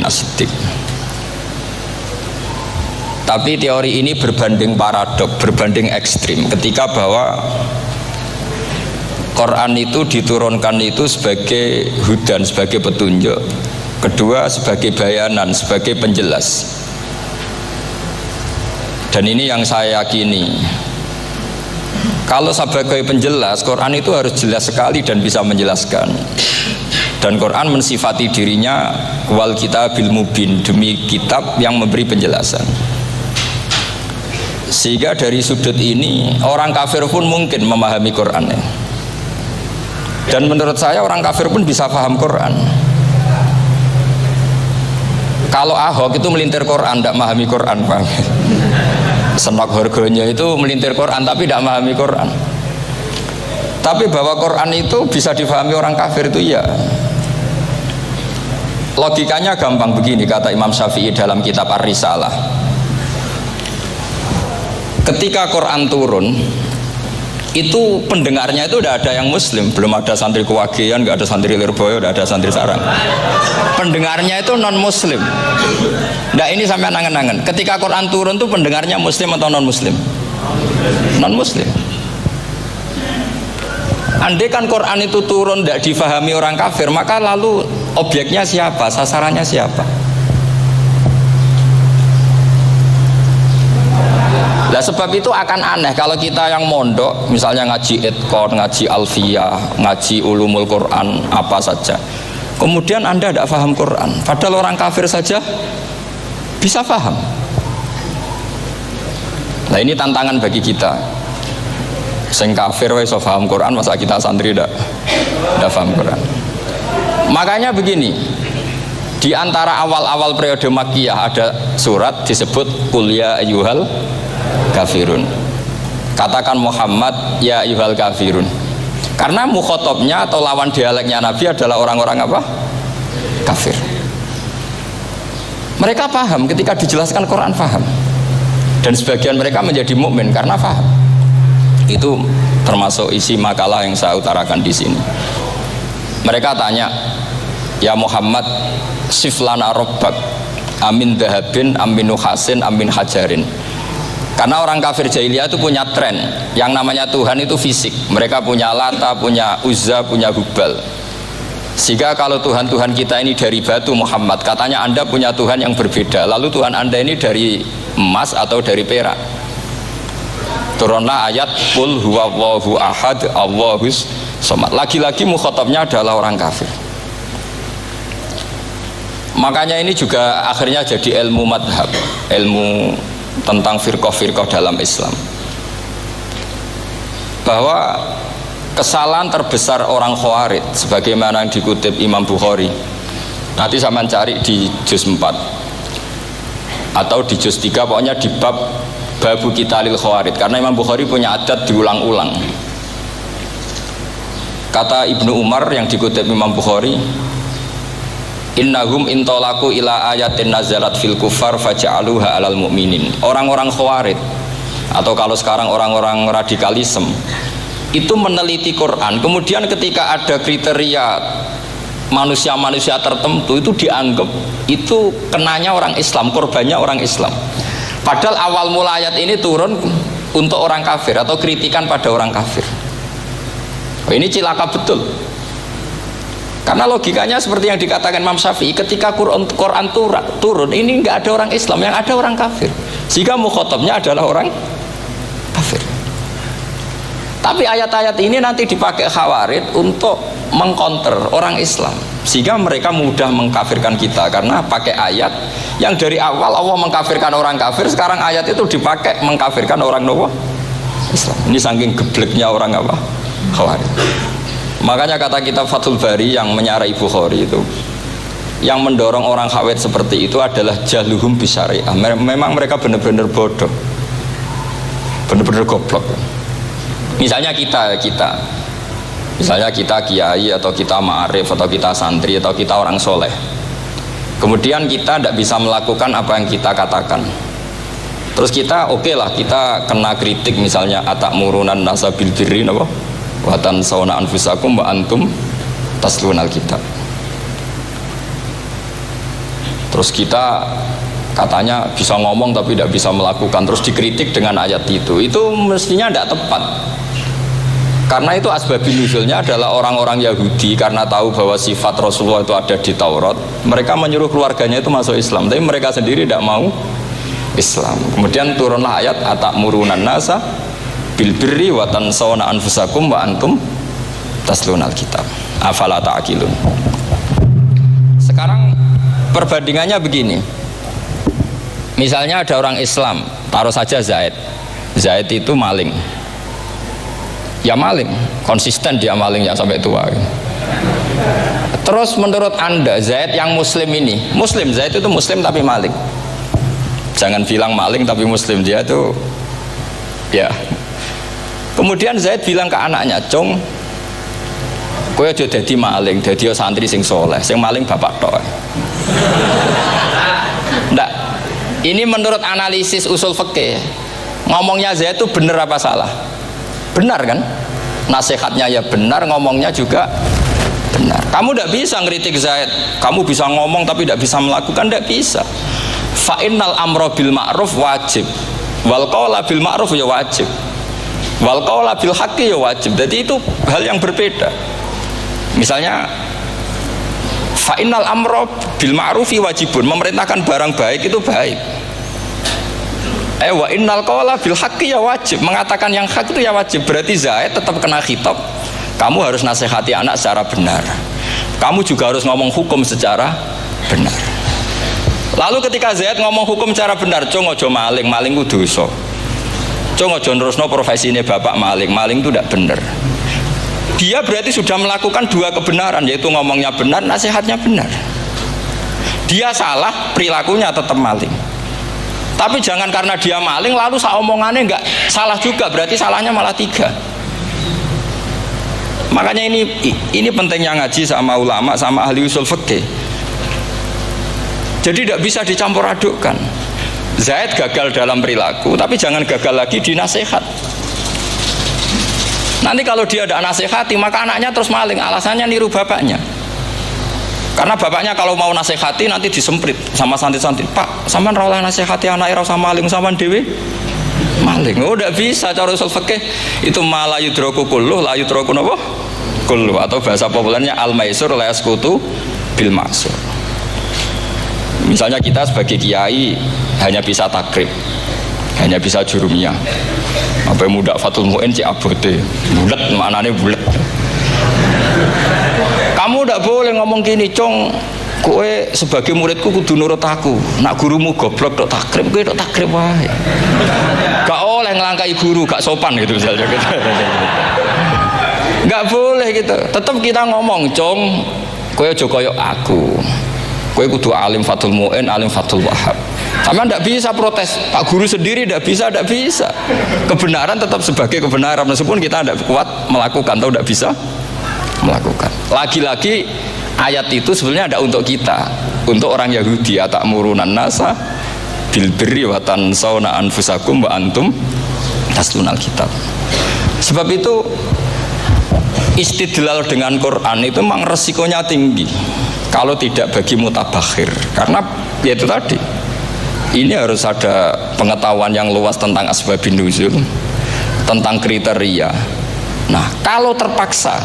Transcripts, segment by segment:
As-Siddiq. Tapi teori ini berbanding paradok, berbanding ekstrim ketika bahwa Quran itu diturunkan itu sebagai hudan, sebagai petunjuk. Kedua sebagai bayanan, sebagai penjelas. Dan ini yang saya yakini. Kalau sebagai penjelas, Quran itu harus jelas sekali dan bisa menjelaskan. Dan Quran mensifati dirinya wal kitabil mubin, demi kitab yang memberi penjelasan. Sehingga dari sudut ini orang kafir pun mungkin memahami Quran. Dan menurut saya orang kafir pun bisa paham Quran. Kalau Ahok itu melintir Quran, tidak memahami Quran, Pak. Senok harganya itu melintir Quran tapi tidak memahami Quran. Tapi bahwa Quran itu bisa difahami orang kafir itu iya. Logikanya gampang begini, kata Imam Syafi'i dalam kitab Ar-Risalah. Ketika Quran turun, itu pendengarnya itu tidak ada yang muslim, belum ada santri Kewagean, nggak ada santri Lirboyo, nggak ada santri Sarang. Pendengarnya itu non muslim. Nah ini sampai angen-angen. Ketika Quran turun itu pendengarnya muslim atau non muslim? Non muslim. Andai kan Quran itu turun tidak difahami orang kafir, maka lalu objeknya siapa, sasarannya siapa? Nah sebab itu akan aneh kalau kita yang mondok misalnya ngaji Idqon, ngaji Alfiyah, ngaji Ulumul Quran apa saja, kemudian Anda tidak paham Quran, padahal orang kafir saja bisa paham. Nah ini tantangan bagi kita. Sing kafir wis iso paham Quran, masa kita santri tidak paham Quran. Makanya begini, di antara awal-awal periode Makkiyah ada surat disebut Qul ya ayyuhal kafirun. Katakan Muhammad ya ayyuhal kafirun. Karena mukhatabnya atau lawan dialeknya Nabi adalah orang-orang apa? Kafir. Mereka paham ketika dijelaskan Quran, paham. Dan sebagian mereka menjadi mukmin karena paham. Itu termasuk isi makalah yang saya utarakan di sini. Mereka tanya, ya Muhammad, siflana robbak amin dahabin amin nuhasin amin hajarin. Karena orang kafir jahiliyah itu punya tren yang namanya Tuhan itu fisik. Mereka punya Lata, punya Uzza, punya Hubal. Sehingga kalau Tuhan-Tuhan kita ini dari batu Muhammad, katanya Anda punya Tuhan yang berbeda. Lalu Tuhan Anda ini dari emas atau dari perak. Turunlah ayat Qul huwallahu ahad Allahus somad. Lagi-lagi mukhatabnya adalah orang kafir. Makanya ini juga akhirnya jadi ilmu madhab, ilmu tentang firqah-firqah dalam Islam, bahwa kesalahan terbesar orang Khawarij sebagaimana yang dikutip Imam Bukhari, nanti saya mencari di juz 4 atau di juz 3, pokoknya di bab Babu Qitalil Khawarij, karena Imam Bukhari punya adat diulang-ulang. Kata Ibnu Umar yang dikutip Imam Bukhari, innahum intolaku ila ayatin nazalat fil kufar faja'aluha alal mu'minin. Orang-orang Khawarij atau kalau sekarang orang-orang radikalisme itu meneliti Quran, kemudian ketika ada kriteria manusia-manusia tertentu itu dianggap itu kenanya orang Islam, korbannya orang Islam. Padahal awal mula ayat ini turun untuk orang kafir atau kritikan pada orang kafir. Ini cilaka betul. Karena logikanya seperti yang dikatakan Imam Syafi'i, ketika Quran turun ini nggak ada orang Islam, yang ada orang kafir. Sehingga mukhatabnya adalah orang kafir. Tapi ayat-ayat ini nanti dipakai Khawarij untuk mengcounter orang Islam, sehingga mereka mudah mengkafirkan kita karena pakai ayat yang dari awal Allah mengkafirkan orang kafir, sekarang ayat itu dipakai mengkafirkan orang Islam. Ini saking gebleknya orang apa? Khawarij. Makanya kata kitab Fathul Bari yang menyarai Bukhari itu, yang mendorong orang Khawarij seperti itu adalah jahluhum bisyariah. Memang mereka benar-benar bodoh, benar-benar goblok. Misalnya kita misalnya kita kiai atau kita ma'arif atau kita santri atau kita orang soleh, kemudian kita tidak bisa melakukan apa yang kita katakan, terus kita oke lah, kita kena kritik misalnya atakmurunan nasa bil birri napa wa tansawna anfusakum wa antum taslunal kitab. Terus kita katanya bisa ngomong tapi tidak bisa melakukan, terus dikritik dengan ayat itu mestinya tidak tepat. Karena itu asbabun nuzulnya adalah orang-orang Yahudi karena tahu bahwa sifat Rasulullah itu ada di Taurat, mereka menyuruh keluarganya itu masuk Islam, tapi mereka sendiri tidak mau Islam. Kemudian turunlah ayat atamuruna nasa bil birri wa tansawna anfusakum wa antum taslunal kitab afala ta'qilun. Sekarang perbandingannya begini. Misalnya ada orang Islam, taruh saja Zaid itu maling. Ya maling, konsisten dia malingnya sampai tua. Terus menurut Anda Zaid yang muslim ini, muslim, Zaid itu muslim tapi maling. Jangan bilang maling tapi muslim, dia itu ya. Kemudian Zaid bilang ke anaknya, "Cung, kowe aja dadi maling, dadi santri sing soleh, sing maling bapak tok." Ndak. Ini menurut analisis usul fikih. Ngomongnya Zaid itu benar apa salah? Benar kan? Nasihatnya ya benar, ngomongnya juga benar. Kamu tidak bisa ngeritik Zaid, kamu bisa ngomong tapi tidak bisa melakukan, tidak bisa. Fa'innal amro bil ma'ruf wajib, wal qawla bil ma'ruf ya wajib, wal qawla bil haqqi ya wajib. Jadi itu hal yang berbeda. Misalnya fa'innal amro bil ma'rufi wajibun, memerintahkan barang baik itu baik. Wa innal qawla bil haqqi ya wajib, mengatakan yang hak itu ya wajib. Berarti Zaid tetap kena khitab. Kamu harus nasihati anak secara benar. Kamu juga harus ngomong hukum secara benar. Lalu ketika Zaid ngomong hukum secara benar, "Cung ojo maling, maling ku dosa. Cung ojo nerusno profesine bapak maling, maling itu tidak benar." Dia berarti sudah melakukan dua kebenaran, yaitu ngomongnya benar, nasihatnya benar. Dia salah, perilakunya tetap maling. Tapi jangan karena dia maling lalu omongannya enggak salah juga, berarti salahnya malah tiga. Makanya ini pentingnya ngaji sama ulama, sama ahli usul fikih. Jadi tidak bisa dicampur adukkan. Zaid gagal dalam perilaku, tapi jangan gagal lagi di nasihat. Nanti kalau dia tidak nasihati, maka anaknya terus maling, alasannya niru bapaknya. Karena bapaknya kalau mau nasihati nanti disemprit sama santri-santri, "Pak, sampean ra oleh nasihati anake ra usah maling, sampean dhewe maling." Oh, tidak bisa cara usul fikih. Itu malah yudraku kulluh, la yudraku napa? Kulluh, atau bahasa populernya al-maisur la yasqutu bil ma'sur. Misalnya kita sebagai kiai hanya bisa takrib, hanya bisa jurumiyah. Apa muda Fatul Mu'in cik abote, bulet maknane bulet. Kamu tidak boleh ngomong gini, "Cung, kowe sebagai muridku kudu nurut aku. Nak gurumu goblok tok takrib, kowe tok takrib wae." Gak oleh ngelangkai guru, gak sopan gitu misalnya gitu. Gak boleh gitu. Tetap kita ngomong, "Cung, kowe aja koyo aku. Kowe kudu alim Fatul Mu'in, alim Fatul Wahab." Sama tidak bisa protes, Pak Guru sendiri tidak bisa. Kebenaran tetap sebagai kebenaran, meskipun kita tidak kuat melakukan atau tidak bisa melakukan. Lagi-lagi ayat itu sebenarnya ada untuk kita, untuk orang Yahudi, atamuruna nasa bil birri wa tansawna anfusakum wa antum taslunal kitab. Sebab itu istidlal dengan Quran itu memang resikonya tinggi kalau tidak bagi mutabakhir, karena ya itu tadi, ini harus ada pengetahuan yang luas tentang asbabun nuzul, tentang kriteria. Nah, kalau terpaksa,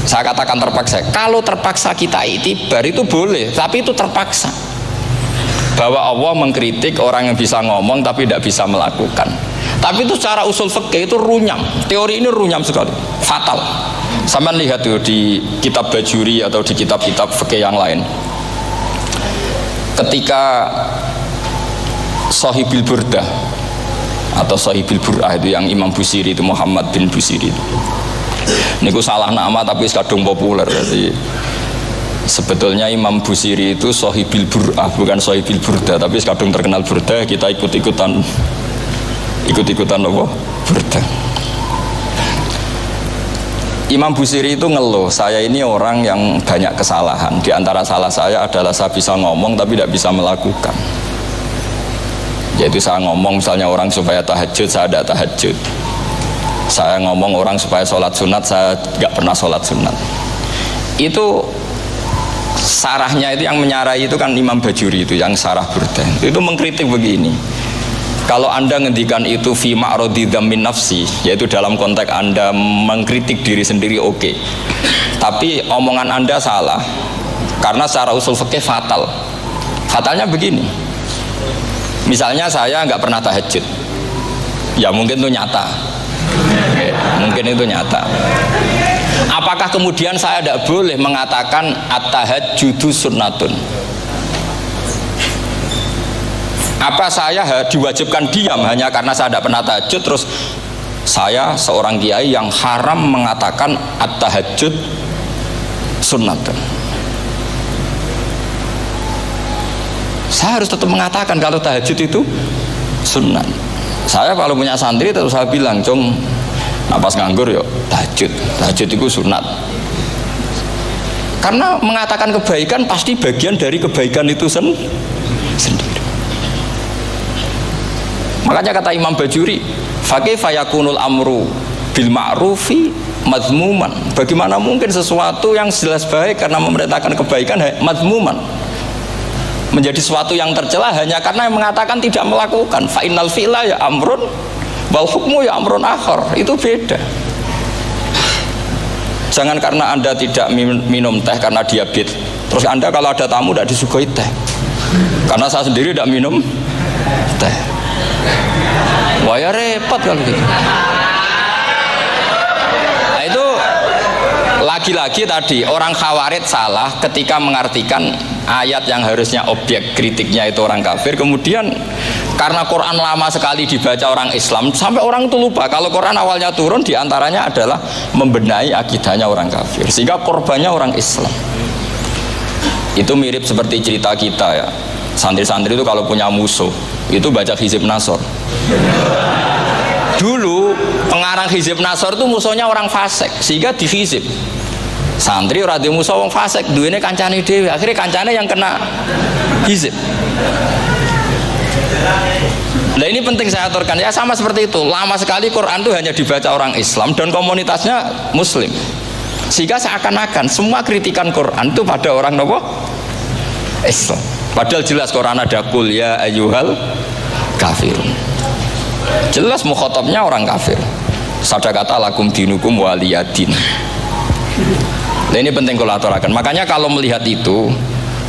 saya katakan terpaksa, kalau terpaksa kita itibar itu boleh, tapi itu terpaksa. Bahwa Allah mengkritik orang yang bisa ngomong tapi tidak bisa melakukan. Tapi itu secara usul fikih itu runyam. Teori ini runyam sekali, fatal. Sampai lihat tuh di kitab Bajuri atau di kitab-kitab fikih yang lain. Ketika Shahibil Burdah atau Shahibil Bur'ah itu yang Imam Busiri itu, Muhammad bin Busiri itu. Ini salah nama tapi kadung populer. Jadi sebetulnya Imam Busiri itu Shahibil Bur'ah, bukan Shahibil Burdah, tapi kadung terkenal Burdah, kita ikut-ikutan apa? Burdah. Imam Busiri itu ngeluh, "Saya ini orang yang banyak kesalahan. Di antara salah saya adalah saya bisa ngomong tapi tidak bisa melakukan. Yaitu saya ngomong misalnya orang supaya tahajud, saya tidak tahajud. Saya ngomong orang supaya sholat sunat, saya nggak pernah sholat sunat. Itu sarahnya itu yang menyarai itu kan Imam Bajuri itu yang sarah Burdah. Itu mengkritik begini. Kalau Anda ngendikan itu fi ma'radi dzammin nafsi, yaitu dalam konteks Anda mengkritik diri sendiri oke. Tapi omongan Anda salah. Karena secara usul fikih fatal. Fatalnya begini. Misalnya saya nggak pernah tahajud. Ya mungkin itu nyata. Mungkin itu nyata. Apakah kemudian saya tidak boleh mengatakan at-tahajjudu sunnatun? Apa saya diwajibkan diam hanya karena saya tidak pernah tahajud, terus saya seorang kiai yang haram mengatakan at-tahajjud sunnatun? Saya harus tetap mengatakan kalau tahajud itu sunnah. Saya kalau punya santri terus saya bilang, "Cung, napas nganggur yuk tahajud. Tahajud itu sunat." Karena mengatakan kebaikan pasti bagian dari kebaikan itu sendiri. Makanya kata Imam Bajuri, "Fakaifa yakunul amru bil ma'rufi mazmuman." Bagaimana mungkin sesuatu yang jelas baik karena memerintahkan kebaikan mazmuman menjadi sesuatu yang tercela hanya karena yang mengatakan tidak melakukan. Fa innal fi'la ya amrun wal hukmu ya amrun akhar. Itu beda. Jangan karena Anda tidak minum teh karena diabetes, terus Anda kalau ada tamu tidak disuguhi teh. Karena saya sendiri tidak minum teh. Wah ya repot kalau gitu. Nah, itu lagi-lagi tadi orang Khawarij salah ketika mengartikan ayat yang harusnya objek kritiknya itu orang kafir, kemudian karena Quran lama sekali dibaca orang Islam sampai orang itu lupa kalau Quran awalnya turun diantaranya adalah membenahi akidahnya orang kafir, sehingga korbannya orang Islam. Itu mirip seperti cerita kita ya, santri-santri itu kalau punya musuh itu baca Hizib Nasor. Dulu pengarang Hizib Nasor itu musuhnya orang fasik, sehingga dihizib. Santri ora duwe musuh wong fasik, duwene kancane dhewe, akhirnya kancane yang kena hizib. Nah ini penting saya aturkan ya, sama seperti itu. Lama sekali Quran itu hanya dibaca orang Islam dan komunitasnya Muslim, sehingga seakan-akan semua kritikan Quran itu pada orang nopo Islam. Padahal jelas Quran ada kul ya ayyuhal kafirun. Jelas mukhatabnya orang kafir. Sadaqata lakum dinukum waliyadin. Nah ini penting kalau aturakan. Makanya kalau melihat itu,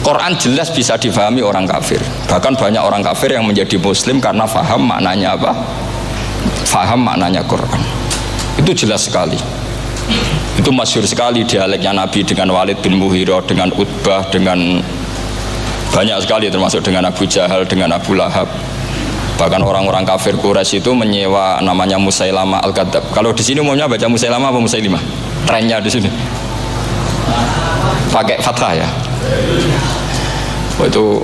Quran jelas bisa difahami orang kafir. Bahkan banyak orang kafir yang menjadi Muslim karena faham maknanya apa? Faham maknanya Quran. Itu jelas sekali. Itu masyhur sekali dialeknya Nabi dengan Walid bin Mughirah, dengan Utbah, dengan banyak sekali termasuk dengan Abu Jahal, dengan Abu Lahab. Bahkan orang-orang kafir Quraisy itu menyewa namanya Musailamah Al-Kadzab. Kalau di sini umumnya baca Musailamah apa Musailimah? Trennya di sini pakai fathah ya. Oh, itu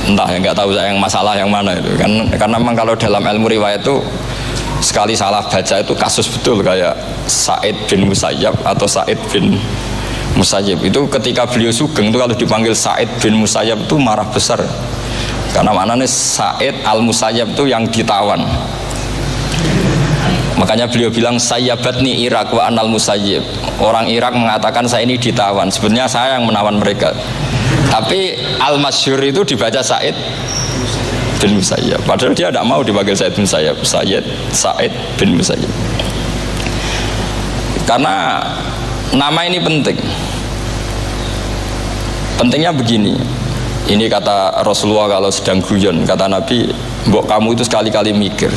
entah ya, nggak tahu saya yang masalah yang mana itu kan, karena memang kalau dalam ilmu riwayat itu sekali salah baca itu kasus betul, kayak Sa'id bin Musayyab atau Sa'id bin Musayyib itu ketika beliau sugeng itu kalau dipanggil Sa'id bin Musayyab itu marah besar, karena maknanya Sa'id al-Musayyab itu yang ditawan. Makanya beliau bilang sayyabatni Irak wa anal Musayyib. Orang Irak mengatakan saya ini ditawan, sebenarnya saya yang menawan mereka. Tapi al-masyhur itu dibaca Sa'id bin Musayyab, padahal dia tidak mau dipanggil Sa'id bin Musayyab, Sa'id bin Musayyab. Karena nama ini penting. Pentingnya begini. Ini kata Rasulullah kalau sedang guyon, kata Nabi, mbok kamu itu sekali-kali mikir,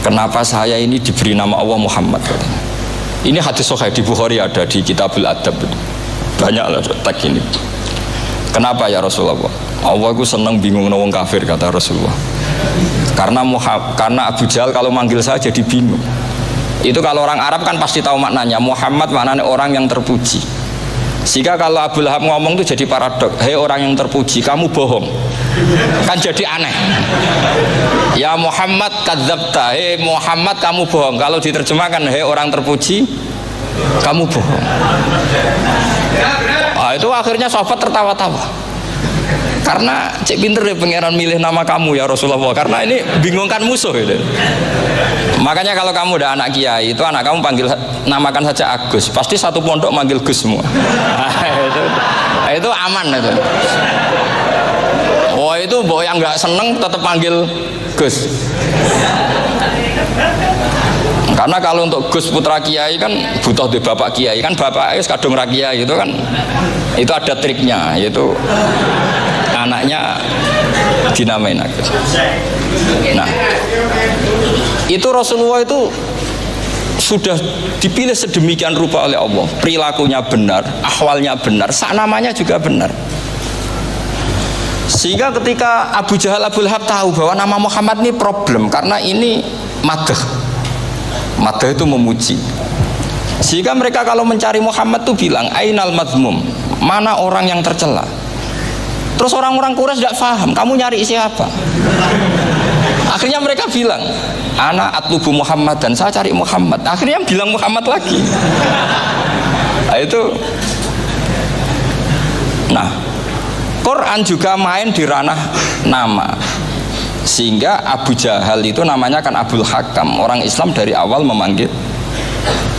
kenapa saya ini diberi nama Allah Muhammad, katanya. Ini hadis sahih di Bukhari, ada di Kitabul Adab. Banyak lah teks ini. Kenapa ya Rasulullah? Allah itu senang bingung wong kafir, kata Rasulullah. Karena Abu Jahal kalau manggil saya jadi bingung. Itu kalau orang Arab kan pasti tahu maknanya. Muhammad maknanya orang yang terpuji. Sehingga kalau Abu Lahab ngomong itu jadi paradok. Hei orang yang terpuji, kamu bohong. Kan jadi aneh. Ya Muhammad kadzabta, hei Muhammad kamu bohong. Kalau diterjemahkan hei orang terpuji, kamu bohong. Nah, itu akhirnya sahabat tertawa-tawa. Karena cek pinter deh pangeran milih nama kamu ya Rasulullah, karena ini bingungkan musuh gitu. Makanya kalau kamu udah anak kiai itu anak kamu panggil namakan saja Agus, pasti satu pondok manggil Gus semua. Itu Itu aman itu. Oh itu mbok yang nggak seneng tetap panggil Gus. Karena kalau untuk Gus putra kiai kan butuh di bapak kiai, kan bapak es kadung ra kiai itu kan, itu ada triknya, yaitu anaknya dinamain Agus. Nah itu Rasulullah itu sudah dipilih sedemikian rupa oleh Allah, perilakunya benar, ahwalnya benar, namanya juga benar. Sehingga ketika Abu Jahal, Abu Lahab tahu bahwa nama Muhammad ini problem, karena ini madah itu memuji. Sehingga mereka kalau mencari Muhammad tuh bilang ainal madmum, mana orang yang tercela. Terus orang-orang Quraisy tidak paham, kamu nyari siapa? Akhirnya mereka bilang, ana atlubu Muhammad, dan saya cari Muhammad. Akhirnya bilang Muhammad lagi. Nah itu. Nah, Quran juga main di ranah nama. Sehingga Abu Jahal itu namanya kan Abul Hakam. Orang Islam dari awal memanggil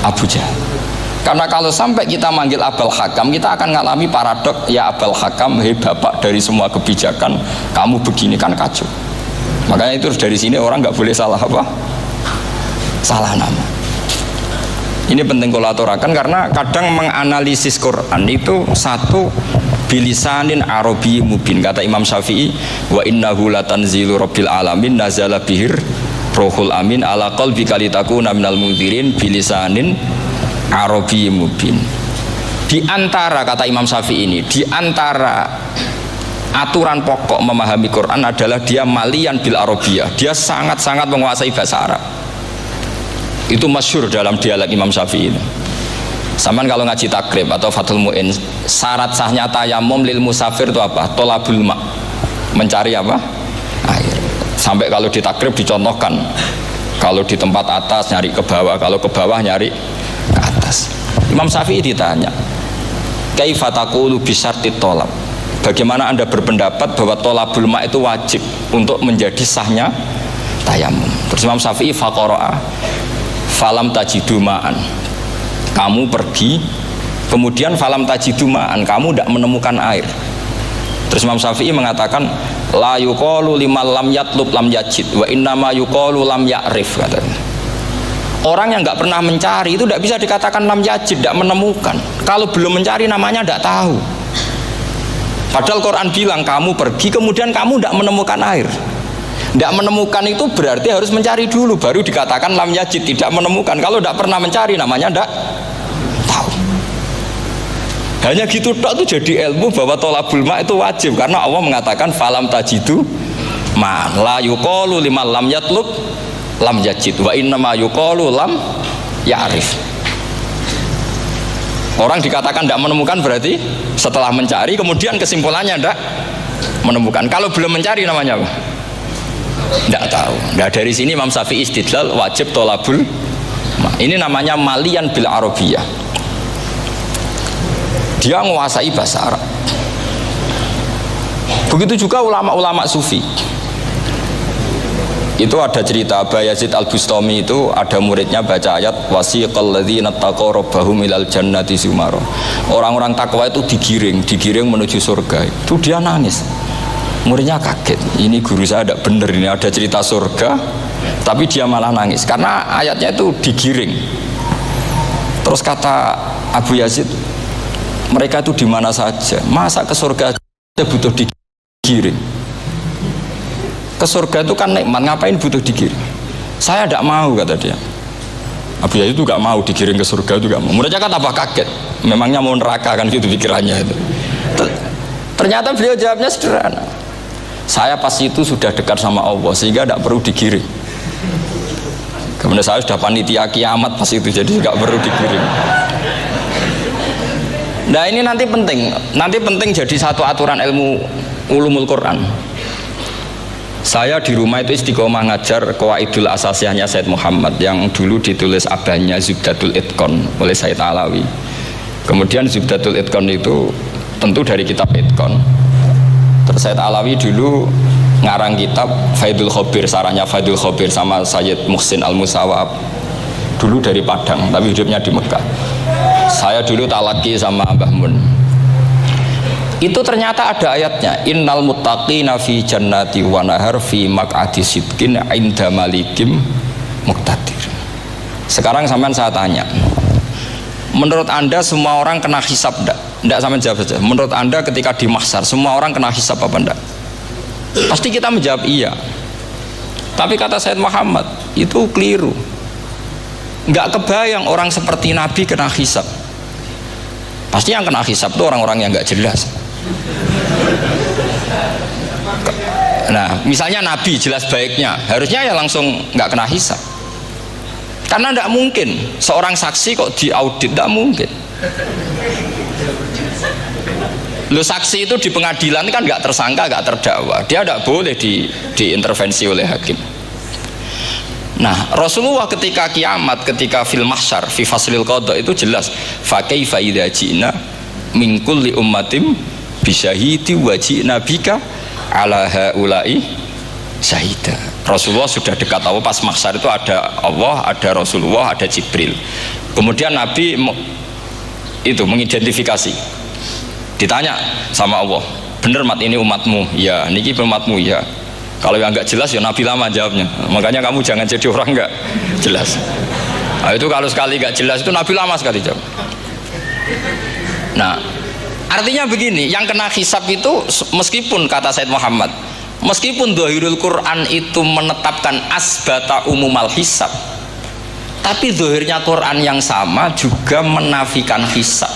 Abu Jahal. Karena kalau sampai kita manggil Abul Hakam, kita akan mengalami paradok, ya Abul Hakam, hei bapak dari semua kebijakan, kamu begini kan kacau. Makanya itu dari sini orang nggak boleh salah apa? Salah nama. Ini penting kalau aturakan, karena kadang menganalisis Quran itu satu bilisanin Arabi mubin. Kata Imam Syafi'i, wa innahu latanzilu rabbil alamin nazala bihir rohul amin ala qalbika litakuna minal mundhirin bilisanin Arabi mubin. Di antara, kata Imam Syafi'i ini, di antara aturan pokok memahami Quran adalah dia malian bil arabiyah. Dia sangat-sangat menguasai bahasa Arab. Itu masyhur dalam dialek Imam Syafi'i ini. Saman kalau ngaji takrib atau Fathul Mu'in, syarat sahnya tayamum lil musafir itu apa? Tolabul ma', mencari apa? Air. Sampai kalau di takrib dicontohkan, kalau di tempat atas nyari ke bawah, kalau ke bawah nyari ke atas. Imam Syafi'i ditanya, kaifa taqulu bi syartit tolab? Bagaimana Anda berpendapat bahwa tolabul ma' itu wajib untuk menjadi sahnya tayamum? Terus Imam Syafi'i faqara'a falam tajidu ma'an, kamu pergi kemudian falam tajidu ma'an, kamu tidak menemukan air. Terus Imam Syafi'i mengatakan la yuqalu liman lam yatlub lam yajid wa innama yuqalu lam ya'rif, katanya. Orang yang nggak pernah mencari itu tidak bisa dikatakan lam yajid, tidak menemukan. Kalau belum mencari namanya tidak tahu. Padahal Quran bilang kamu pergi kemudian kamu tidak menemukan air. Tidak menemukan itu berarti harus mencari dulu, baru dikatakan lam yajid, tidak menemukan. Kalau tidak pernah mencari namanya tidak tahu. Hanya gitu tok itu jadi ilmu bahwa tolabul ma' itu wajib, karena Allah mengatakan falam tajidu ma la yuqalu liman lam yatlub lam yajid wa innama yuqalu lam ya'rif. Orang dikatakan tidak menemukan berarti setelah mencari kemudian kesimpulannya tidak menemukan. Kalau belum mencari namanya apa? Tidak tahu. Nah dari sini Imam Syafi'i istidlal wajib tolabul ma'. Ini namanya malian bil arabiyah. Dia menguasai bahasa Arab. Begitu juga ulama-ulama sufi. Itu ada cerita Bayazid Al-Bustami, itu ada muridnya baca ayat wasiqal ladzina taqaw rabbahum ilal jannati zumara. Orang-orang takwa itu digiring menuju surga. Itu dia nangis. Muridnya kaget, ini guru saya tidak benar, ini ada cerita surga tapi dia malah nangis karena ayatnya itu digiring. Terus kata Abu Yazid, mereka itu di mana saja, masa ke surga butuh digiring? Ke surga itu kan nikmat, ngapain butuh digiring? Saya tidak mau, kata dia. Abu Yazid itu gak mau digiring ke surga, itu gak mau. Muridnya kan tambah kaget, memangnya mau neraka kan gitu pikirannya itu. Ternyata beliau jawabnya sederhana, saya pas itu sudah dekat sama Allah sehingga tidak perlu digiring. Kemudian saya sudah panitia kiamat pas itu, jadi tidak perlu digiring. Nah ini nanti penting jadi satu aturan ilmu ulumul Quran. Saya di rumah itu istiqomah ngajar Qawaidul Asasiyahnya Said Muhammad yang dulu ditulis abahnya Zubdatul Itqan oleh Said Alawi. Kemudian Zubdatul Itqan itu tentu dari kitab Itqan. Terus Said Alawi dulu ngarang kitab Faidul Khobir, sarahnya Faidul Khobir sama Sayyid Muhsin Al-Musawab, dulu dari Padang tapi hidupnya di Mekah. Saya dulu talaki sama Mbah Mun. Itu ternyata ada ayatnya, innal muttaqina fi jannati wa nahar fi maq'adi sidqin 'inda malikim muqtadir. Sekarang sampean saya tanya, menurut Anda semua orang kena hisab enggak? Enggak, sampean jawab saja. Menurut Anda ketika di mahsyar semua orang kena hisab apa enggak? Pasti kita menjawab iya. Tapi kata Sayyid Muhammad, itu keliru. Enggak kebayang orang seperti Nabi kena hisab. Pasti yang kena hisab itu orang-orang yang enggak jelas. Nah, misalnya Nabi jelas baiknya, harusnya ya langsung nggak kena hisab. Karena tidak mungkin seorang saksi kok diaudit, tidak mungkin. Lo saksi itu di pengadilan kan nggak tersangka, nggak terdakwa, dia tidak boleh diintervensi oleh hakim. Nah, Rasulullah ketika kiamat, ketika fil mahsyar, fi faslil qada itu jelas, fa kaifa idza ji'na min kulli ummatin bisyahidi wajib nabika ala haulai syahida. Rasulullah sudah dekat Allah, pas mahsyar itu ada Allah, ada Rasulullah, ada Jibril. Kemudian Nabi itu mengidentifikasi, ditanya sama Allah, bener mat ini umatmu? Ya, niki umatmu ya. Kalau yang nggak jelas ya Nabi lama jawabnya. Makanya kamu jangan jadi orang nggak jelas. Nah, itu kalau sekali nggak jelas itu Nabi lama sekali jawab. Nah, artinya begini, yang kena hisab itu meskipun kata Sayyid Muhammad, meskipun Dhahirul Quran itu menetapkan asbata umumal hisab, tapi zahirnya Quran yang sama juga menafikan hisab.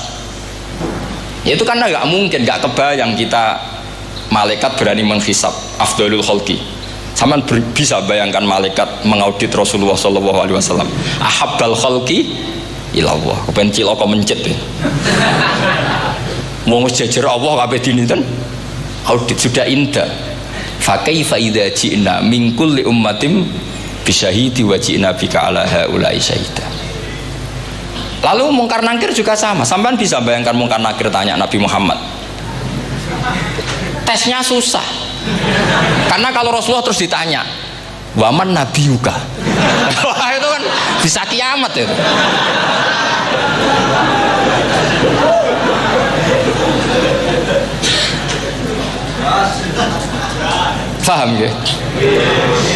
Itu karena nggak mungkin, nggak kebayang kita malaikat berani menghisab afdalul khalqi. Sama bisa bayangkan malaikat mengaudit Rasulullah SAW, ahabbal khalqi ilallah, kepen ciloko mencet ya. Wong jejer Allah kabeh dinten audit sudah indah. Fa kaifa idza ji'na min kulli ummatin bisyahidi wa ji'na bika ala haula'i syahida. Lalu mungkar nakir juga sama. Sampean bisa bayangkan mungkar nakir tanya Nabi Muhammad. Tesnya susah. Karena kalau Rasulullah terus ditanya, "Waman nabiyuka?" Wah, itu kan bisa kiamat itu. Paham ya?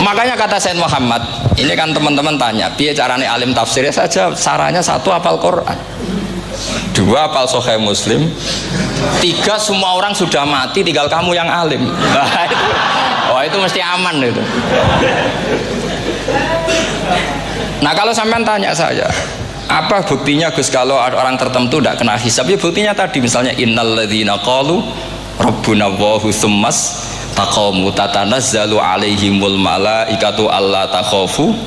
Makanya kata Sayyid Muhammad, ini kan teman-teman tanya, piye carane alim tafsirnya saja, sarannya satu hafal Quran, dua hafal Sahih Muslim, tiga semua orang sudah mati, tinggal kamu yang alim. Wah itu mesti aman itu. Nah kalau sampean tanya saya, apa buktinya Gus kalau orang tertentu tidak kena hisab? Ya buktinya tadi misalnya innalladzina qalu rabbuna Allahu tsummas taqamu tatanazzalu alaihimul malaikatu alla takhafu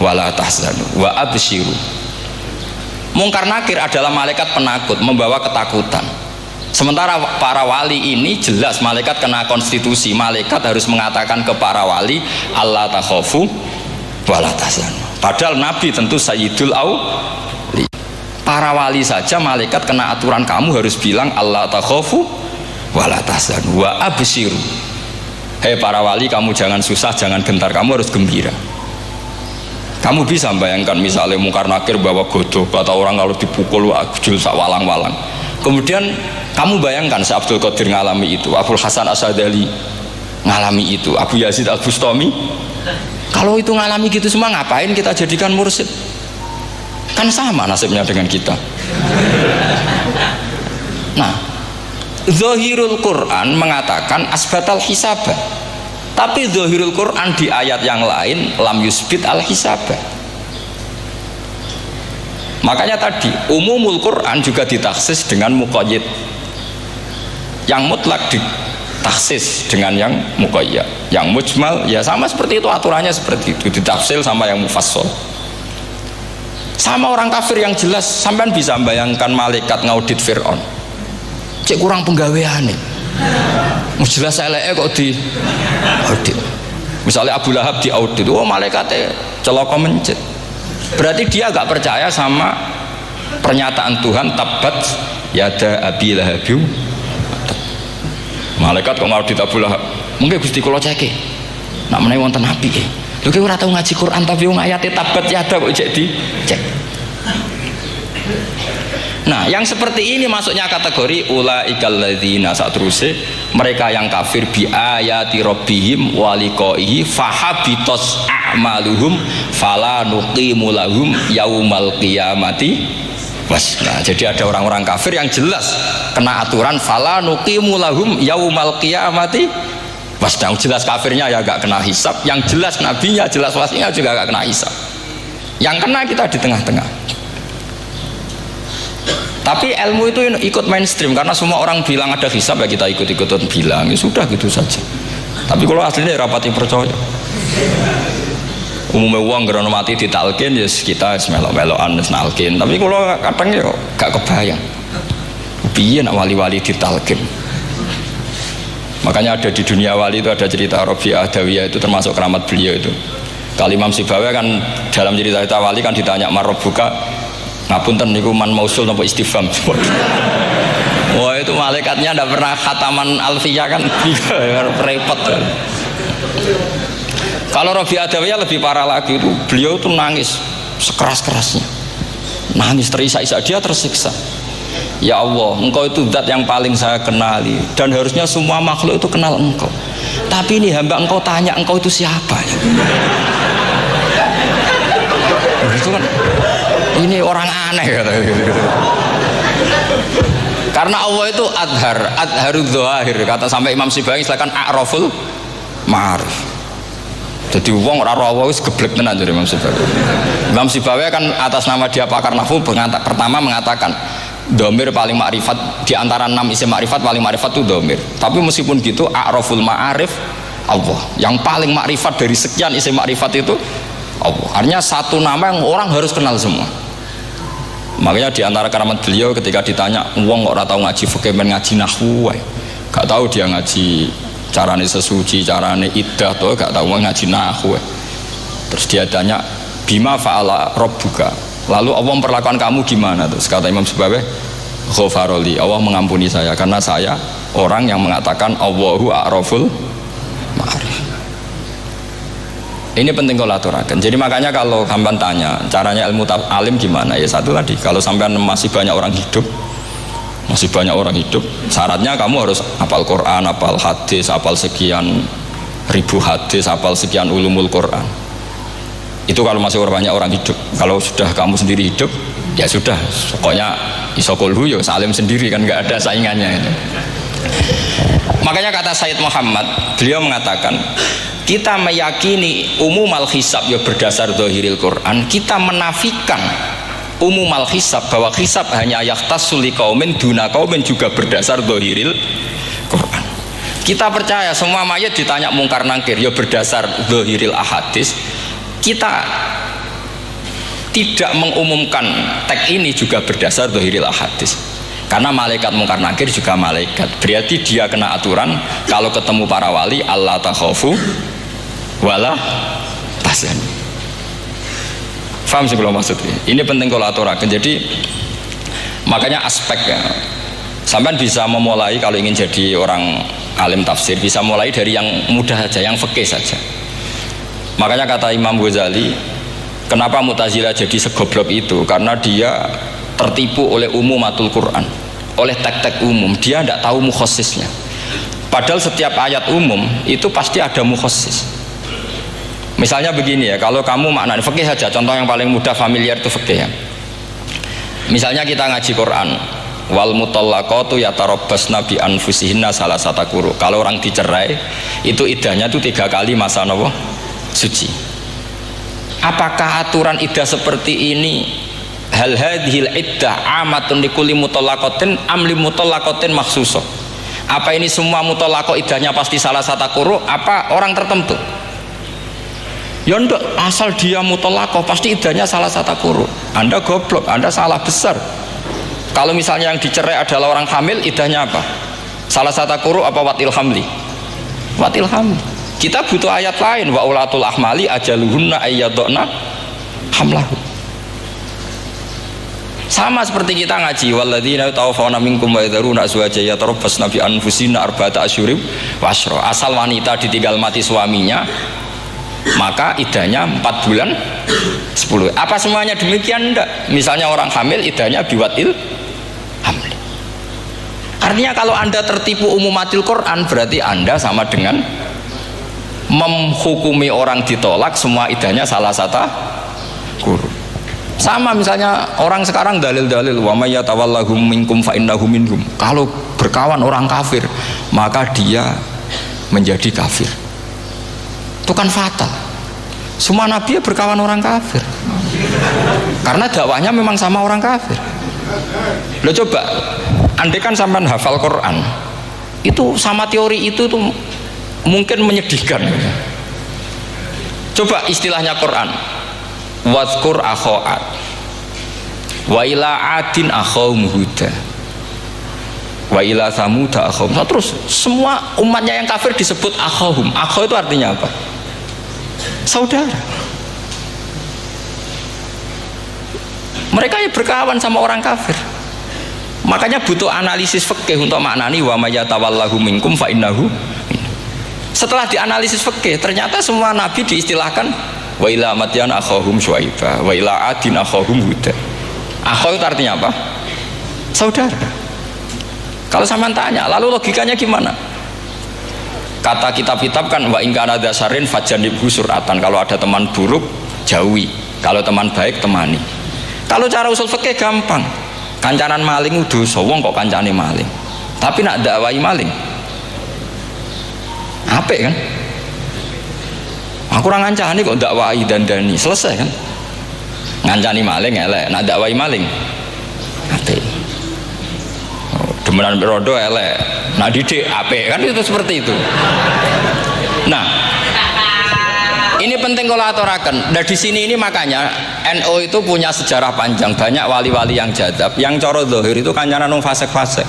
wala tahzanu wa absyiru. Mungkar nakir adalah malaikat penakut, membawa ketakutan. Sementara para wali ini jelas malaikat kena konstitusi, malaikat harus mengatakan ke para wali alla takhafu wala tahzanu. Padahal Nabi tentu sayyidul auli. Para wali saja malaikat kena aturan, kamu harus bilang alla takhafu wala tahzanu wa absyiru. Hei para wali, kamu jangan susah, jangan gentar, kamu harus gembira. Kamu bisa bayangkan misalnya mungkar nakir bawa godok, kata orang kalau dipukul jul sak walang-walang. Kemudian kamu bayangkan si Abdul Qadir ngalami itu, Abdul Hasan Asadali ngalami itu, Abu Yazid Al Bustami. Kalau itu ngalami gitu semua, ngapain kita jadikan mursyid? Kan sama nasibnya dengan kita. Nah, Zahirul Quran mengatakan asbatal hisabah, tapi Zahirul Quran di ayat yang lain lam yusbit al hisabah. Makanya tadi umumul Quran juga ditaksis dengan muqayyid, yang mutlak ditaksis dengan yang muqayyad, yang mujmal ya sama seperti itu, aturannya seperti itu, ditafsir sama yang mufassal. Sama orang kafir yang jelas, sampean bisa bayangkan malaikat ngaudit Fir'aun, cek kurang penggawean nih, jelas eleke kok di audit. Misalnya Abu Lahab di audit, oh malaikatnya celaka mencet, berarti dia gak percaya sama pernyataan Tuhan tabat yada abi lahabyu. Malaikat kok ngaudit Abu Lahab, mungkin Gusti kula ceke nak menawi wonten api lho ki ora tau ngaji Quran tapi wong ayate tabat yada kok cek di cek. Nah, yang seperti ini masuknya kategori ulaikal ladzina, saterusé mereka yang kafir bi ayati rabbihim wa liqaihi fahabitos a'maluhum fala nuqimu lahum yaumal qiyamati wasna. Jadi ada orang-orang kafir yang jelas kena aturan fala nuqimu lahum yaumal qiyamati wasna. Jelas kafirnya ya gak kena hisab, yang jelas nabinya, jelas wasinya juga gak kena hisab. Yang kena kita di tengah-tengah. Tapi ilmu itu ikut mainstream karena semua orang bilang ada hisab, ya kita ikut-ikutan bilang, ya sudah gitu saja. Tapi kalau aslinya rapati percaya. Umumnya uang gerono mati ditalkin, ya kita melok-melokan nalkin. Tapi kalau kadang ya gak kebayang. Piye nak wali-wali ditalkin. Makanya ada di dunia wali itu ada cerita Rabi'ah Adawiyah, itu termasuk keramat beliau itu. Kali Imam Sibawi kan dalam cerita wali kan ditanya marrobuka, ngapunten niku man mausul napa istifham. Wah itu malaikatnya ndak pernah khataman alfiyah kan repot. Kalau Rabi'ah Adawiyah lebih parah lagi, itu beliau tuh nangis sekeras-kerasnya, nangis terisak-isak, dia tersiksa. Ya Allah, engkau itu zat yang paling saya kenali dan harusnya semua makhluk itu kenal engkau, tapi ini hamba engkau tanya engkau itu siapa ya? Itu kan ini orang aneh karena Allah itu adharud dhahir, kata sampai Imam Sibawi silakan a'raful ma'arif. Jadi wong ora Allah wis geblek tenan dari Imam Sibawi. Imam Sibawi kan atas nama dia pakar nahwu pertama mengatakan domir paling makrifat di antara 6 isim makrifat, paling makrifat itu domir. Tapi meskipun gitu a'raful ma'arif Allah, yang paling makrifat dari sekian isim makrifat itu Allah. Artinya satu nama yang orang harus kenal semua. Makanya di antara keramat beliau ketika ditanya wong kok ora tau ngaji fikih men ngaji nahwu wae. Gak tahu dia ngaji carane sesuci, carane iddah to, gak tahu ngaji nahwu. Terus dia tanya bima fa'ala rabbuka, lalu Allah memperlakukan kamu gimana? Terus kata Imam Sibawi ghafaroli, Allah mengampuni saya karena saya orang yang mengatakan Allahu a'raful ma'arif. Ini penting kalau aturakan. Jadi makanya kalau sampean tanya caranya ilmu alim gimana, ya satu tadi, kalau sampean masih banyak orang hidup, syaratnya kamu harus hafal Quran, hafal hadis, hafal sekian ribu hadis, hafal sekian ulumul Quran. Itu kalau masih banyak orang hidup. Kalau sudah kamu sendiri hidup, ya sudah, pokoknya isokulhu ya salim sendiri kan, nggak ada saingannya itu. Makanya kata Sayyid Muhammad, beliau mengatakan kita meyakini umumal hisab ya berdasar zahiril Quran, kita menafikan umumal hisab bahwa hisab hanya yahtassul liqaumin duna qaumin juga berdasar zahiril Quran. Kita percaya semua mayat ditanya mungkar nangkir ya berdasar zahiril ahadis. Kita tidak mengumumkan teks ini juga berdasar zahiril ahadis. Karena malaikat mungkar nakir juga malaikat, berarti dia kena aturan kalau ketemu para wali Allah takhafu wala tahzanu. Faham sih kalau maksudnya? Ini penting kalau aturakan. Jadi makanya aspeknya sampean bisa memulai kalau ingin jadi orang alim tafsir, bisa mulai dari yang mudah saja, yang fikih saja. Makanya kata Imam Ghazali, kenapa Mu'tazilah jadi segoblok itu? Karena dia tertipu oleh umumatul Quran, oleh teks-teks umum. Dia tidak tahu mukhasisnya. Padahal setiap ayat umum itu pasti ada mukhasis. Misalnya begini ya, kalau kamu maknanya fikih saja, contoh yang paling mudah familiar itu fikih ya. Misalnya kita ngaji Quran, wal mutallaqatu yatarabbasna bi anfusihinna salasata quru. Kalau orang dicerai itu iddahnya itu 3 kali masa nopo suci. Apakah aturan iddah seperti ini hal hadhil iddah amatun likulli mutallaqatin am li mutallaqatin makhsusah? Apa ini semua mutallaqah iddahnya pasti salah satu quru, apa orang tertentu? Ya enggak, asal dia mutallaqah pasti iddahnya salah satu quru. Anda goblok, Anda salah besar. Kalau misalnya yang dicerai adalah orang hamil, iddahnya apa? Salah satu quru apa watil hamli? Watil hamli. Kita butuh ayat lain, wa ulatul ahmali ajaluhunna ayyadna hamlahu. Sama seperti kita ngaji walladzina tawaffawna minkum wa yadharuna azwajan yatarabbasna bi anfusina arba'ata asyhurin wa asyra. Asal wanita ditinggal mati suaminya, maka iddahnya 4 bulan 10. Apa semuanya demikian? Enggak. Misalnya orang hamil iddahnya biwatil Artinya kalau Anda tertipu umumatil Quran, berarti Anda sama dengan menghukumi orang ditolak semua idahnya salah satu guru. Sama misalnya orang sekarang dalil-dalil wa may yatawallahum minkum fa innahu minhum. Kalau berkawan orang kafir, maka dia menjadi kafir. Itu kan fatal. Semua nabi berkawan orang kafir. Karena dakwahnya memang sama orang kafir. Lo coba, andai kan sampean hafal Quran, itu sama teori itu tuh mungkin menyedihkan. Coba istilahnya Quran, wadhkur akho'at wa ila adin akhawum huda wa ila samuda akhawum. Terus semua umatnya yang kafir disebut akhawum. Akhaw itu artinya apa? Saudara. Mereka ya berkawan sama orang kafir. Makanya butuh analisis fikih untuk maknani wa may yatawallahu minkum fa innahu. Setelah dianalisis fikih, ternyata semua nabi diistilahkan wa ila madyan akhahum syuaiba wa ila adin akhahum huda. Akhaw itu artinya apa? Saudara. Kalau sampean tanya, lalu logikanya gimana? Kata kitab-kitab kan wa in kana dasarin fajanibhu suratan. Kalau ada teman buruk, jauhi. Kalau teman baik, temani. Kalau cara usul fikih gampang. Kancanan maling dosa, wong kok kancane maling. Tapi nak dakwai maling, apik kan? Aku ora ngancani kok dakwai dandani, selesai kan? Ngancani maling elek, nak dakwai maling apik. Demenan rodo elek, nak didik apik kan, itu seperti itu. Nah, ini penting kalau aturaken. Nah di sini ini makanya NU itu punya sejarah panjang, banyak wali-wali yang jadab, yang coro zahir itu kancanan wong fasik-fasik.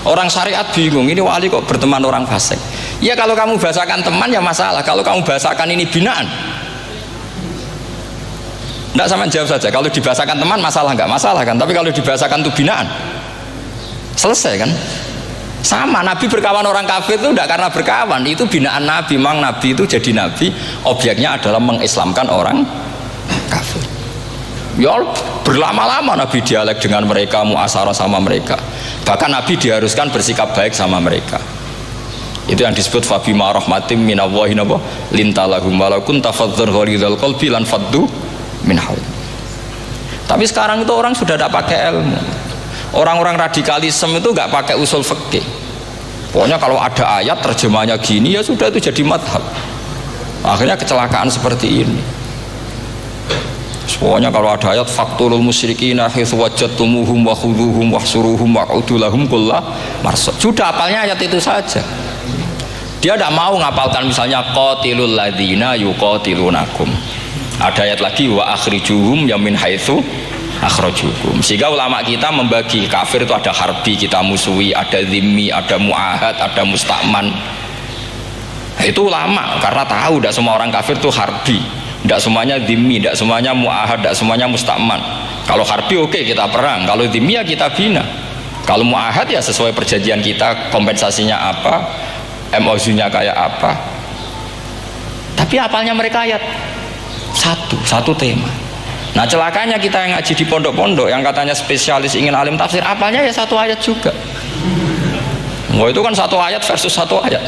Orang syariat bingung, ini wali kok berteman orang fasik. Ya kalau kamu bahasakan teman ya masalah, kalau kamu bahasakan ini binaan. Enggak, sama jawab saja. Kalau dibahasakan teman masalah enggak masalah kan, tapi kalau dibahasakan itu binaan, selesai kan? Sama, Nabi berkawan orang kafir itu tidak karena berkawan, itu binaan Nabi. Memang Nabi itu jadi Nabi, objeknya adalah mengislamkan orang kafir. Ya berlama-lama Nabi dialek dengan mereka, muasarah sama mereka. Bahkan Nabi diharuskan bersikap baik sama mereka. Itu yang disebut fabima rahmatim minallahi lintalahum walau kunta fadzan ghalidhal qalbi lan faddu min haul. Tapi sekarang itu orang sudah tidak pakai ilmu. Orang-orang radikalisme itu nggak pakai usul fikih. Pokoknya kalau ada ayat terjemahnya gini ya sudah, itu jadi madhab. Akhirnya kecelakaan seperti ini. Pokoknya kalau ada ayat faqtulul musyrikina haitsu wajadtumuhum wa khudhuhum wahsuruhum wa'udu lahum kulla marsad. Sudah hafalnya ayat itu saja. Dia tidak mau ngapalkan misalnya qatilul ladzina yuqatilunakum. Ada ayat lagi wa akhrijuhum ya min haitsu akhrajukum. Sehingga ulama kita membagi kafir itu ada harbi, kita musuhi, ada zimmi, ada muahad, ada musta'man. Itu ulama karena tahu tidak semua orang kafir itu harbi, tidak semuanya zimmi, tidak semuanya muahad, tidak semuanya musta'man. Kalau harbi oke, kita perang, kalau zimmi ya kita bina, kalau muahad ya sesuai perjanjian kita, kompensasinya apa, MOU-nya kayak apa. Tapi apalnya mereka ayat satu tema. Nah celakanya kita yang ngaji di pondok-pondok yang katanya spesialis ingin alim tafsir, apalnya ya satu ayat juga. Wah itu kan satu ayat versus satu ayat,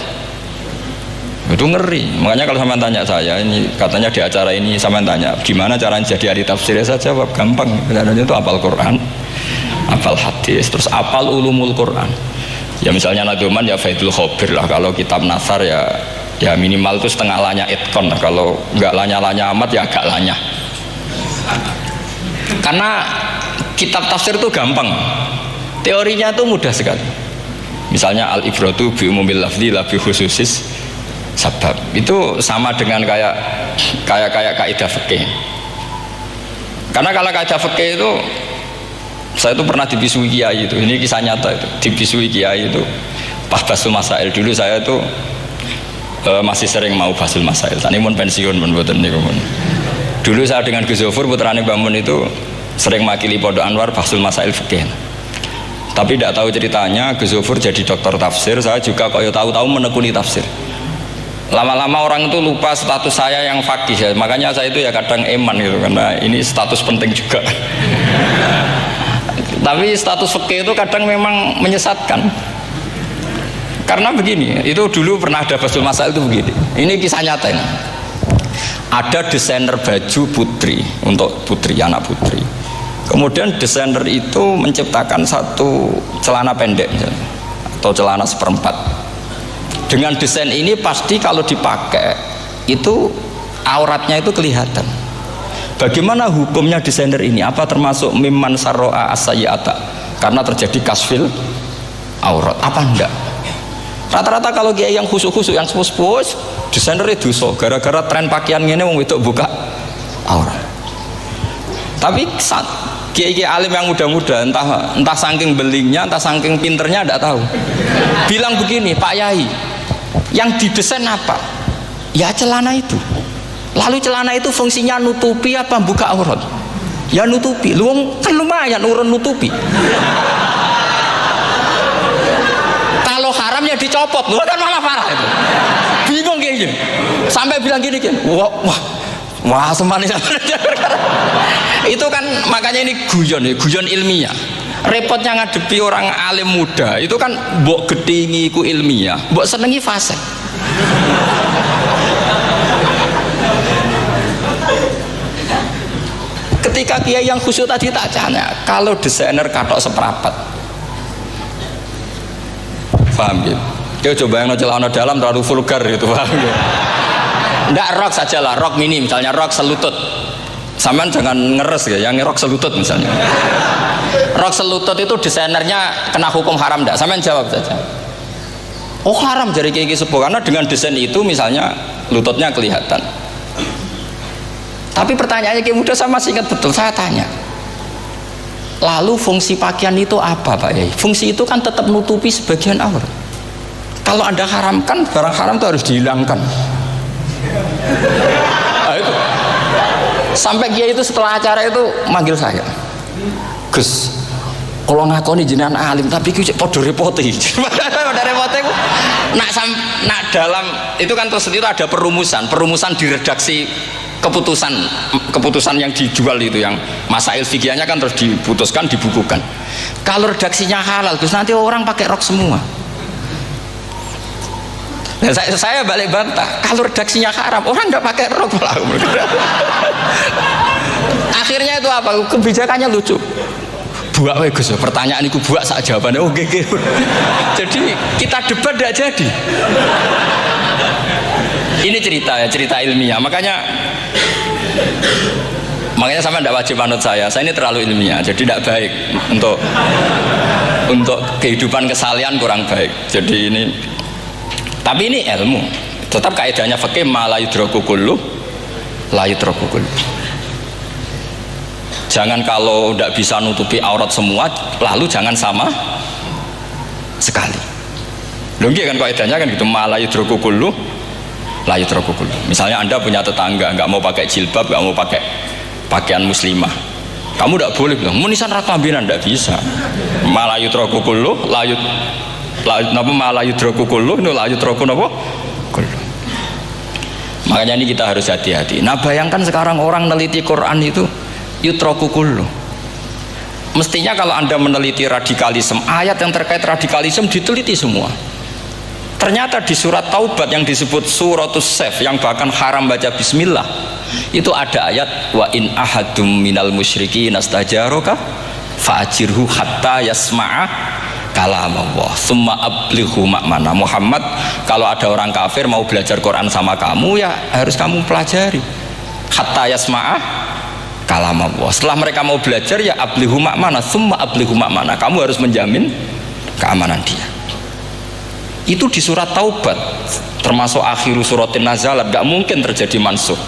itu ngeri. Makanya kalau sampean tanya saya, ini katanya di acara ini sampean tanya gimana caranya jadi ahli tafsir, ya saya jawab gampang. Caranya itu apal Quran, apal hadis, terus apal ulumul Quran. Ya misalnya Nadoman ya Faidul Khobir lah, kalau kitab Nasar ya minimal itu setengah lanya itkon lah. Kalau nggak lanya-lanya amat ya agak lanya. Karena kitab tafsir itu gampang, teorinya itu mudah sekali. Misalnya al-ibratu bi umumil lafzi la bi khususis sabab, itu sama dengan kayak kaidah fikih. Karena kalau kaidah fikih itu, saya itu pernah dibisui kiai itu, ini kisah nyata itu, dibisui kiai itu pas basul masail. Dulu saya itu masih sering mau basul masail, tadi pun pensiun pun buatan niku. Dulu saya dengan Gus Zofur putrane Bamun itu sering makili Pondok Anwar basul masail fikih. Tapi tidak tahu ceritanya Gus Zofur jadi dokter tafsir, saya juga kok tahu-tahu menekuni tafsir. Lama-lama orang itu lupa status saya yang fakih ya. Makanya saya itu ya kadang eman gitu, karena ini status penting juga. Tapi status fikih itu kadang memang menyesatkan. Karena begini, itu dulu pernah ada Basul Masail itu begini. Ini kisah nyata ini. Ada desainer baju putri untuk putri, anak putri. Kemudian desainer itu menciptakan satu celana pendek misalnya, atau celana seperempat. Dengan desain ini pasti kalau dipakai itu auratnya itu kelihatan. Bagaimana hukumnya desainer ini? Apa termasuk mimman sarro'a as-sayyi'ata? Karena terjadi kasfil aurat. Apa enggak? Rata-rata kalau kiai yang khusuk-khusuk, yang sepuh-sepuh, desainer itu dosa gara-gara tren pakaian ini wong wedok buka aurat. Tapi saat kiai-kiai alim yang muda-muda, entah saking belingnya, entah saking pinternya, tidak tahu. Bilang begini, Pak Yai, yang didesain apa? Ya celana itu. Lalu celana itu fungsinya nutupi apa buka aurat? Ya nutupi. Lu kan lumayan urun nutupi. Kalau haram ya dicopot, lu kan malah parah itu. Bingung kayaknya. Sampai bilang gini kan, wah semanis. Itu kan makanya ini guyon ilmiah. Repotnya ngadepi orang alim muda itu kan mbok gedingi ku ilmiah, mbok senengi fase. Ketika kiai yang khusyuk tadi tak tanya, kalau desainer katok seperapat, paham gitu? Kau coba yang celana dalam terlalu vulgar itu, paham gitu? Nggak, rok saja lah, rok mini misalnya, rok selutut. Saman jangan ngeres ya, yang rok selutut misalnya. Rok selutut itu desainernya kena hukum haram enggak? Saman jawab saja. Oh haram jadi kiai sepuh, karena dengan desain itu misalnya lututnya kelihatan. Tapi pertanyaannya kiai muda saya masih ingat betul, saya tanya. Lalu fungsi pakaian itu apa Pak Yai? Fungsi itu kan tetap nutupi sebagian aurat. Kalau Anda haramkan, barang haram itu harus dihilangkan. Nah, itu. Sampai kiai itu setelah acara itu manggil saya, Gus, kalau ngakoni jenengan alim tapi kiai podo repote. Podo repote ku nak dalam itu kan terus itu ada perumusan di redaksi keputusan yang dijual itu, yang masail fikihnya kan terus diputuskan, dibukukan. Kalau redaksinya halal, Gus, nanti orang pakai rok semua. Nah, saya balik bantah, kalau redaksinya haram, orang nggak pakai rok lah. Akhirnya itu apa? Kebijakannya lucu. Buak we Gus, pertanyaan itu buak sak jawabannya. Oh gege. Jadi kita debat tidak jadi. Ini cerita ilmiah. Makanya sama tidak wajib manut saya ini terlalu ilmiah, jadi tidak baik untuk kehidupan kesalian, kurang baik. Jadi ini, tapi ini ilmu, tetap kaidahnya fikih ma la yudraku kullu la yudraku kullu. Jangan kalau tidak bisa nutupi aurat semua, lalu jangan sama sekali. Loh kan kaidahnya kan gitu, ma la yudraku kullu la yudraku kullu. Misalnya Anda punya tetangga nggak mau pakai jilbab, nggak mau pakai pakaian muslimah, kamu tidak boleh bilang munisan rakambinan, tidak bisa. Malayu trokukulu layut napa malayu trokukulu itu layut troku napa kullu. Makanya ini kita harus hati-hati. Nah bayangkan sekarang orang meneliti Quran itu yutrokukulu. Mestinya kalau Anda meneliti radikalisme, ayat yang terkait radikalisme diteliti semua. Ternyata di surat Taubat yang disebut suratus Saif, yang bahkan haram baca bismillah, itu ada ayat wa in ahadum minal musyrikin nastajaroka fa'ajirhu hatta yasma'a kalam Allah summa ablighu ma'mana. Muhammad, kalau ada orang kafir mau belajar Quran sama kamu, ya harus kamu pelajari hatta yasma'a kalam Allah. Setelah mereka mau belajar, ya ablighu ma'mana, summa ablighu ma'mana, kamu harus menjamin keamanan dia. Itu di surat Taubat, termasuk akhiru suratin nazalat, gak mungkin terjadi mansuh.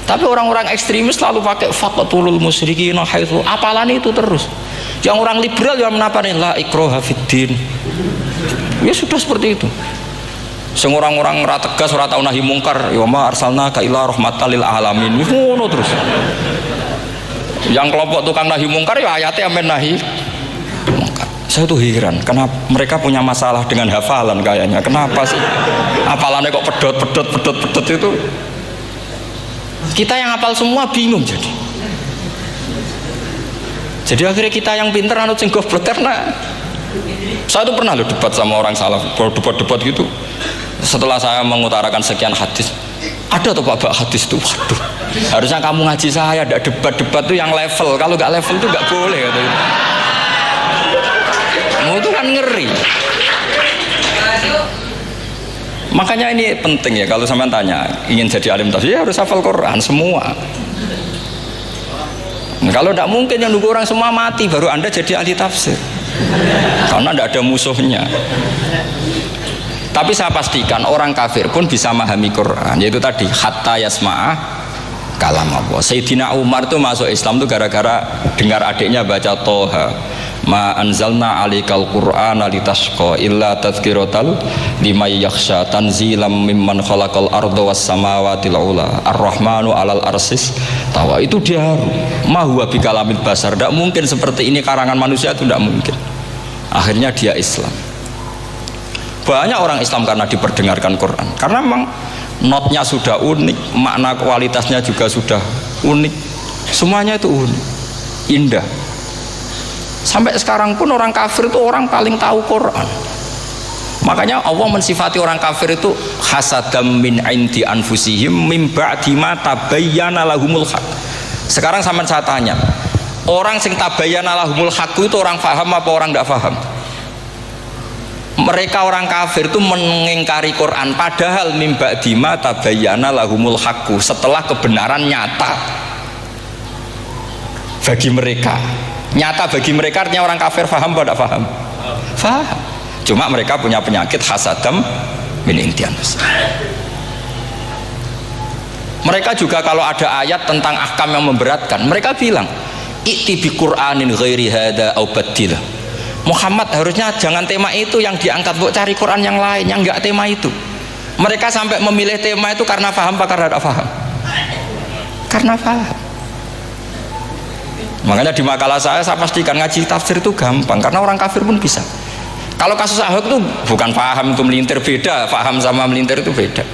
Tapi orang-orang ekstremis selalu pakai faqatulul musyrikin haitsu, apalan itu terus. Yang orang liberal yang menapani la ikraha fiddin. Ya sudah seperti itu. Sing orang-orang ora tegas, ora tau nahi mungkar, ya ma arsalnaka ila rahmatan lil alamin. Ngono terus. Yang kelompok tukang nahi mungkar ya ayatnya amen nahi mungkar. Saya tuh heran, kenapa mereka punya masalah dengan hafalan kayaknya. Kenapa sih? Hafalannya kok pedot itu. Kita yang hafal semua bingung jadi. Jadi akhirnya kita yang pinter anut sing goblok, karena Saya tuh pernah loh debat sama orang salaf, debat-debat gitu. Setelah saya mengutarakan sekian hadis, ada tuh Pak hadis tuh, waduh, harusnya kamu ngaji saya, ada debat-debat tuh yang level, kalau nggak level tuh nggak boleh katanya. Mau tuh kan ngeri. Makanya ini penting ya, kalau sampean tanya ingin jadi alim tafsir ya harus hafal Quran semua. Nah, kalau tidak mungkin yang nunggu orang semua mati baru Anda jadi ahli tafsir, karena tidak ada musuhnya. Tapi saya pastikan orang kafir pun bisa memahami Quran, yaitu tadi hatta yasma'ah kalam Allah. Sayyidina Umar tuh masuk Islam tuh gara-gara dengar adiknya baca Toha, ma anzalna alikal qur'ana litashqa illa tadhkiratal liman yakhsha tanzilam mimman khalaqal arda was samawati ula ar-rahmanu alal arsis tawa. Itu dia ma huwa bikalamil basar, tidak mungkin seperti ini karangan manusia, itu tidak mungkin. Akhirnya dia Islam. Banyak orang Islam karena diperdengarkan Quran, karena memang notnya sudah unik, makna kualitasnya juga sudah unik, semuanya itu unik, indah. Sampai sekarang pun orang kafir itu orang paling tahu Quran. Makanya Allah mensifati orang kafir itu hasadam min indi anfusihim mim ba'di ma tabayyana lahumul haq. Sekarang sama saya tanya, orang sing tabayyana lahumul haq itu orang paham apa orang tidak paham? Mereka orang kafir itu mengingkari Quran, padahal mim ba'di ma tabayyana lahumul haq, setelah kebenaran nyata bagi mereka. Nyata bagi mereka artinya orang kafir paham atau tidak paham? Paham. Cuma mereka punya penyakit hasadam min indi anfusihim. Mereka juga kalau ada ayat tentang ahkam yang memberatkan, mereka bilang i'ti bi Qur'anin ghairi hada au badil. Muhammad harusnya jangan tema itu yang diangkat, buat cari Quran yang lain yang enggak tema itu. Mereka sampai memilih tema itu karena paham apa karena tidak paham? Karena paham. Makanya di makalah saya pastikan ngaji tafsir itu gampang, karena orang kafir pun bisa. Kalau kasus Ahok itu bukan paham itu melintir, beda. Paham sama melintir itu beda.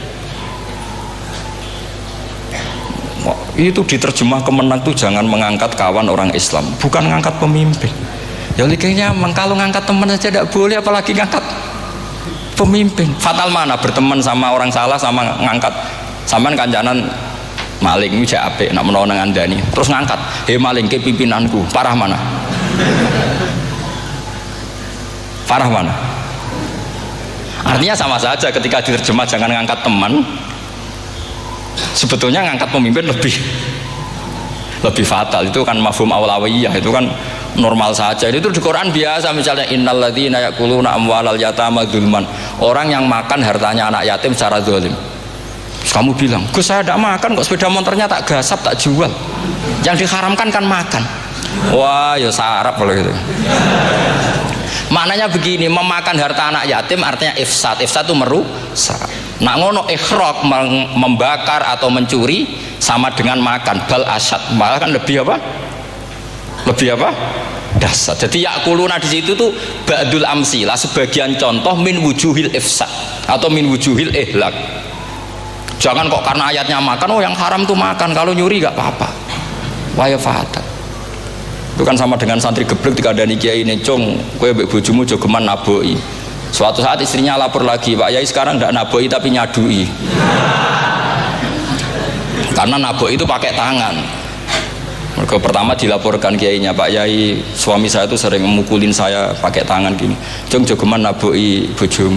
Itu diterjemah kemenang tuh jangan mengangkat kawan orang Islam, bukan mengangkat pemimpin. Ya kayaknya kalau ngangkat teman saja tidak boleh, apalagi ngangkat pemimpin. Fatal mana berteman sama orang salah sama ngangkat. Sampean kancanan maling iki apik nak menawa nang andani terus ngangkat, "Hei maling ke pimpinanku." Parah mana? Parah mana? Artinya sama saja ketika diterjemah jangan ngangkat teman, sebetulnya ngangkat pemimpin lebih fatal. Itu kan mafhum awlawiyah, itu kan normal saja. Itu di Quran biasa, misalnya innalladzina ya'kuluna amwalal yatama dzulman, orang yang makan hartanya anak yatim secara zalim. Terus kamu bilang, "Gus, saya tidak makan kok, sepeda motornya tak gasap, tak jual." Yang diharamkan kan makan. Wah, ya sarap kalau gitu. Maknanya begini, memakan harta anak yatim artinya ifsad. Ifsad itu merusak. Nak ngono ikhraq, membakar atau mencuri sama dengan makan, bal asad, malah kan lebih apa? Lebih apa? Dasar. Jadi yakuluna di situ tuh ba'dul amsilah, sebagian contoh min wujuhil ifsad atau min wujuhil ihlak. Jangan kok karena ayatnya makan, oh yang haram tuh makan, kalau nyuri gak apa-apa. Waya fatat. Itu kan sama dengan santri geblek dikandani kiai ini, "Cung, kowe mbek bojomu jogeman naboi." Suatu saat istrinya lapor lagi, "Pak Yai sekarang ndak naboi tapi nyadui." Karena naboi itu pakai tangan. Mereka pertama dilaporkan kiainya, "Pak Yai, suami saya itu sering memukulin saya pakai tangan gini. Cung jogeman naboi bojomu."